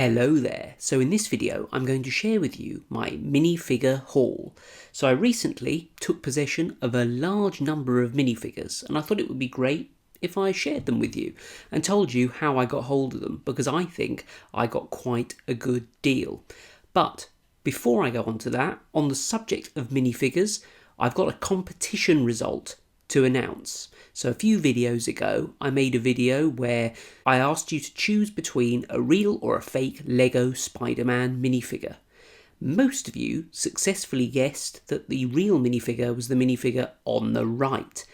Hello there. So in this video I'm going to share with you my minifigure haul. So I recently took possession of a large number of minifigures and I thought it would be great if I shared them with you and told you how I got hold of them, because I think I got quite a good deal. But before I go on to that, on the subject of minifigures, I've got a competition result to announce. So a few videos ago I made a video where I asked you to choose between a real or a fake LEGO Spider-Man minifigure. Most of you successfully guessed that the real minifigure was the minifigure on the right.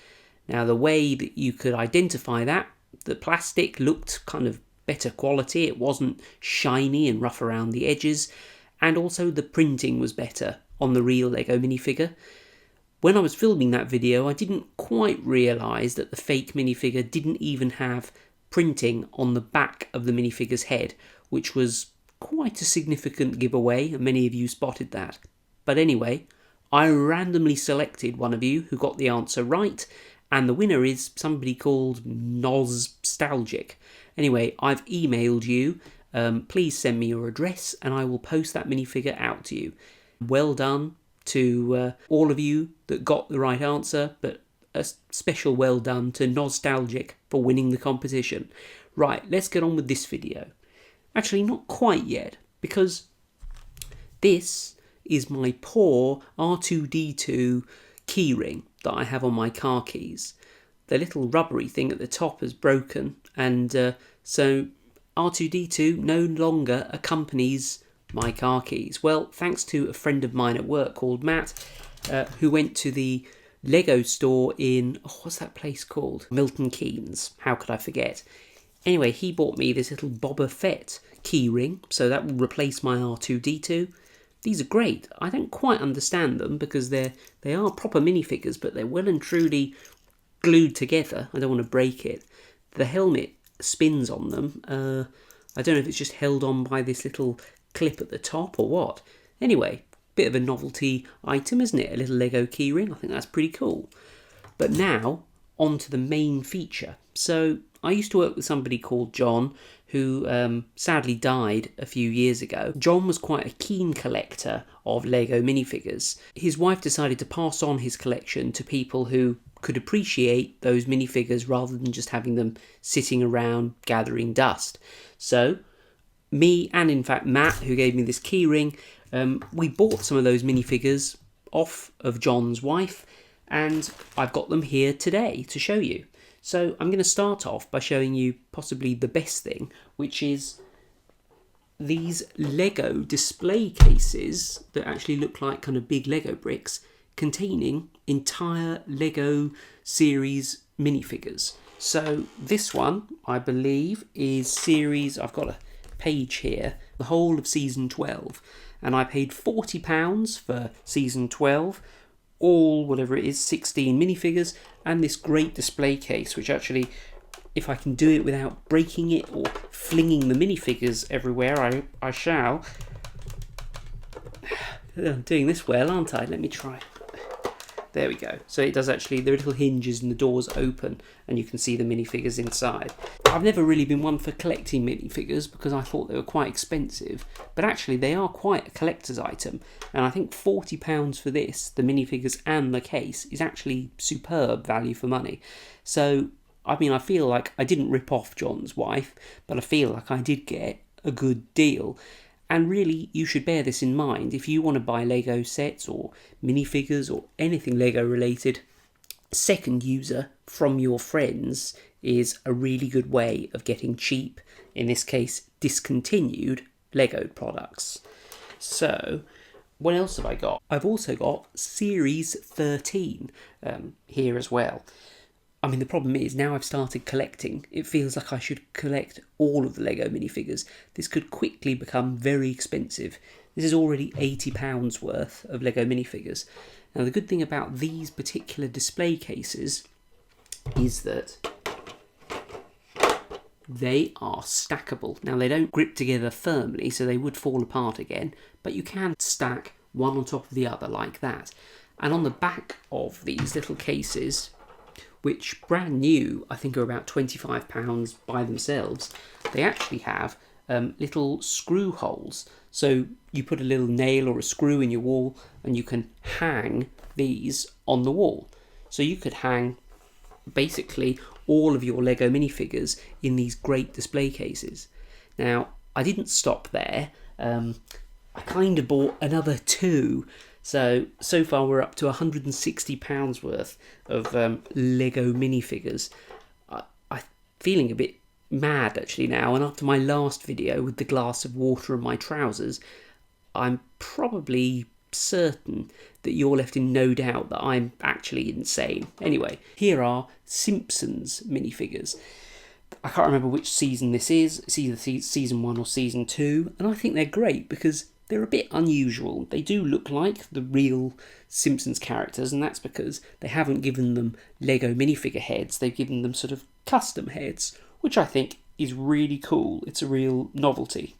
Now the way that you could identify that, the plastic looked kind of better quality, it wasn't shiny and rough around the edges, and also the printing was better on the real LEGO minifigure. When I was filming that video, I didn't quite realise that the fake minifigure didn't even have printing on the back of the minifigure's head, which was quite a significant giveaway, and many of you spotted that. But anyway, I randomly selected one of you who got the answer right, and the winner is somebody called Nostalgic. Anyway, I've emailed you. Please send me your address and I will post that minifigure out to you. Well done to all of you that got the right answer, but a special well done to Nostalgic for winning the competition. Right, let's get on with this video. Actually, not quite yet, because this is my poor R2-D2 keyring that I have on my car keys. The little rubbery thing at the top has broken, and so R2-D2 no longer accompanies my car keys. Well, thanks to a friend of mine at work called Matt, who went to the LEGO store in, what's that place called? Milton Keynes. How could I forget? Anyway, he bought me this little Boba Fett keyring, so that will replace my R2-D2. These are great. I don't quite understand them because they are proper minifigures, but they're well and truly glued together. I don't want to break it. The helmet spins on them. I don't know if it's just held on by this little clip at the top or what. Anyway, bit of a novelty item, isn't it? A little Lego keyring. I think that's pretty cool. But now, on to the main feature. So, I used to work with somebody called John, who sadly died a few years ago. John was quite a keen collector of LEGO minifigures. His wife decided to pass on his collection to people who could appreciate those minifigures rather than just having them sitting around gathering dust. So, me and in fact Matt, who gave me this keyring, we bought some of those minifigures off of John's wife, and I've got them here today to show you. So I'm going to start off by showing you possibly the best thing, which is these LEGO display cases that actually look like kind of big LEGO bricks containing entire LEGO series minifigures. So this one, I believe, is series, I've got a page here, the whole of season 12, and I paid £40 for season 12, all whatever it is, 16 minifigures, and this great display case, which actually, if I can do it without breaking it or flinging the minifigures everywhere, I shall. I'm doing this well, aren't I? Let me try. There we go. So it does actually, the little hinges and the doors open and you can see the minifigures inside. I've never really been one for collecting minifigures because I thought they were quite expensive, but actually they are quite a collector's item, and I think £40 for this, the minifigures and the case, is actually superb value for money. So, I mean, I feel like I didn't rip off John's wife, but I feel like I did get a good deal. And really, you should bear this in mind. If you want to buy LEGO sets or minifigures or anything LEGO related, second user from your friends is a really good way of getting cheap, in this case, discontinued LEGO products. So, what else have I got? I've also got Series 13 here as well. I mean, the problem is, now I've started collecting, it feels like I should collect all of the LEGO minifigures. This could quickly become very expensive. This is already £80 worth of LEGO minifigures. Now, the good thing about these particular display cases is that they are stackable. Now, they don't grip together firmly, so they would fall apart again, but you can stack one on top of the other like that. And on the back of these little cases, which brand new I think are about £25 by themselves, they actually have little screw holes. So you put a little nail or a screw in your wall and you can hang these on the wall. So you could hang basically all of your LEGO minifigures in these great display cases. Now, I didn't stop there. I kind of bought another 2. So far we're up to £160 worth of LEGO minifigures. I'm feeling a bit mad actually now, and after my last video with the glass of water and my trousers, I'm probably certain that you're left in no doubt that I'm actually insane. Anyway, here are Simpsons minifigures. I can't remember which season this is. It's either season 1 or season 2, and I think they're great because they're a bit unusual. They do look like the real Simpsons characters, and that's because they haven't given them LEGO minifigure heads. They've given them sort of custom heads, which I think is really cool. It's a real novelty.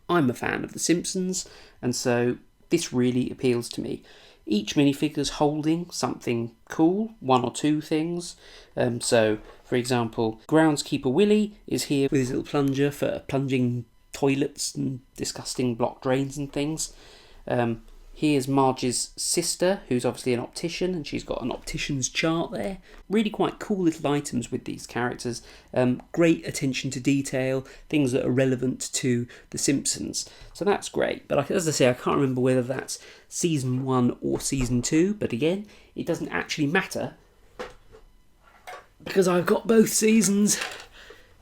I'm a fan of The Simpsons, and so this really appeals to me. Each minifigure's holding something cool, 1 or 2 things. So, for example, Groundskeeper Willie is here with his little plunger for plunging toilets and disgusting block drains and things. Here's Marge's sister, who's obviously an optician, and she's got an optician's chart there. Really quite cool little items with these characters. Great attention to detail, things that are relevant to The Simpsons. So that's great. But as I say, I can't remember whether that's season 1 or season 2. But again, it doesn't actually matter because I've got both seasons.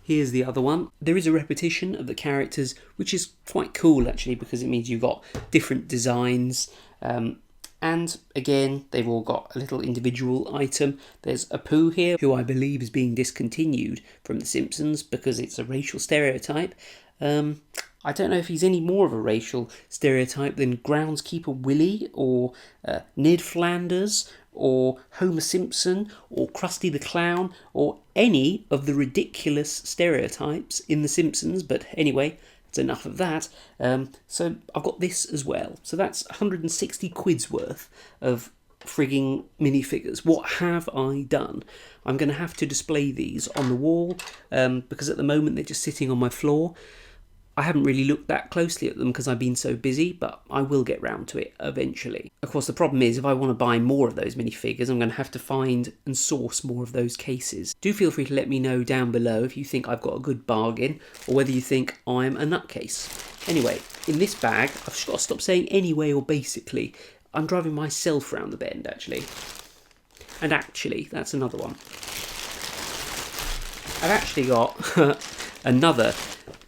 Here's the other one. There is a repetition of the characters, which is quite cool actually, because it means you've got different designs. And again, they've all got a little individual item. There's Apu here, who I believe is being discontinued from The Simpsons because it's a racial stereotype. I don't know if he's any more of a racial stereotype than Groundskeeper Willie or Ned Flanders or Homer Simpson or Krusty the Clown or any of the ridiculous stereotypes in The Simpsons. But anyway, it's enough of that. So I've got this as well. So that's 160 quid's worth of frigging minifigures. What have I done? I'm going to have to display these on the wall because at the moment they're just sitting on my floor. I haven't really looked that closely at them because I've been so busy, but I will get round to it eventually. Of course, the problem is if I want to buy more of those minifigures, I'm going to have to find and source more of those cases. Do feel free to let me know down below if you think I've got a good bargain or whether you think I'm a nutcase. Anyway, in this bag, I've just got to stop saying anyway or basically. I'm driving myself round the bend, actually. And actually, that's another one. I've actually got another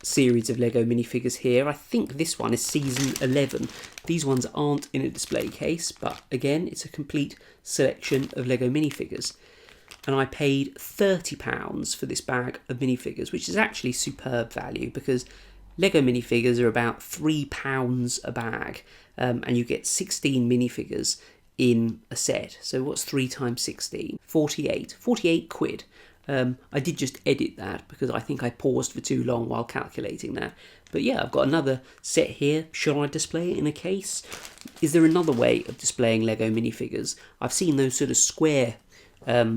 series of LEGO minifigures here. I think this one is season 11. These ones aren't in a display case, but again, it's a complete selection of LEGO minifigures. And I paid £30 for this bag of minifigures, which is actually superb value because LEGO minifigures are about £3 a bag, and you get 16 minifigures in a set. So what's 3 times 16? 48 quid. I did just edit that because I think I paused for too long while calculating that. But yeah, I've got another set here. Should I display it in a case? Is there another way of displaying LEGO minifigures? I've seen those sort of square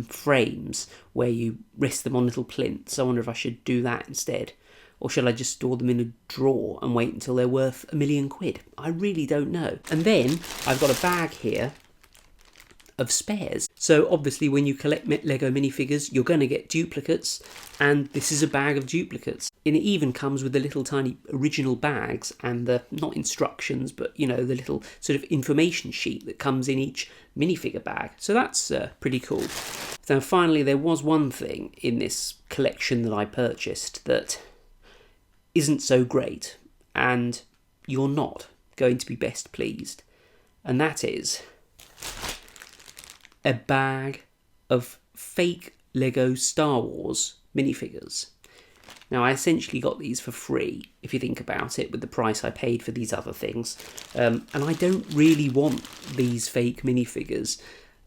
frames where you rest them on little plinths. I wonder if I should do that instead. Or should I just store them in a drawer and wait until they're worth £1 million? I really don't know. And then I've got a bag here of spares. So obviously when you collect LEGO minifigures, you're going to get duplicates, and this is a bag of duplicates. And it even comes with the little tiny original bags and the, not instructions, but you know, the little sort of information sheet that comes in each minifigure bag. So that's pretty cool. Now finally, there was one thing in this collection that I purchased that isn't so great, and you're not going to be best pleased, and that is a bag of fake LEGO Star Wars minifigures. Now, I essentially got these for free, if you think about it, with the price I paid for these other things. And I don't really want these fake minifigures,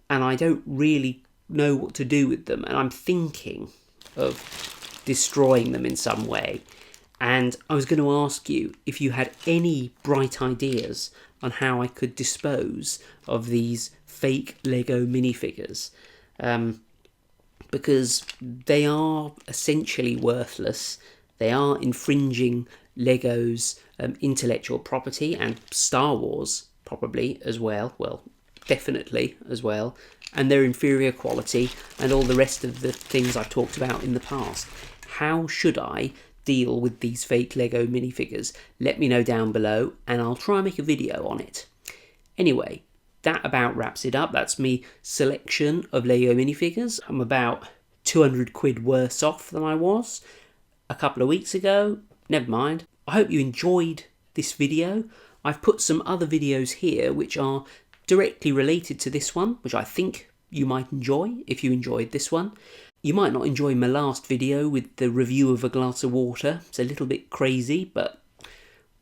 and I don't really know what to do with them, and I'm thinking of destroying them in some way. And I was going to ask you if you had any bright ideas on how I could dispose of these fake LEGO minifigures, because they are essentially worthless. They are infringing LEGO's intellectual property and Star Wars probably as well. Well, definitely as well. And they're inferior quality and all the rest of the things I've talked about in the past. How should I deal with these fake LEGO minifigures? Let me know down below and I'll try and make a video on it. Anyway, that about wraps it up. That's me selection of LEGO minifigures. I'm about 200 quid worse off than I was a couple of weeks ago. Never mind. I hope you enjoyed this video. I've put some other videos here which are directly related to this one, which I think you might enjoy if you enjoyed this one. You might not enjoy my last video with the review of a glass of water. It's a little bit crazy, but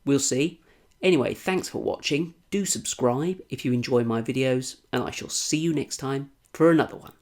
we'll see. Anyway, thanks for watching. Do subscribe if you enjoy my videos, and I shall see you next time for another one.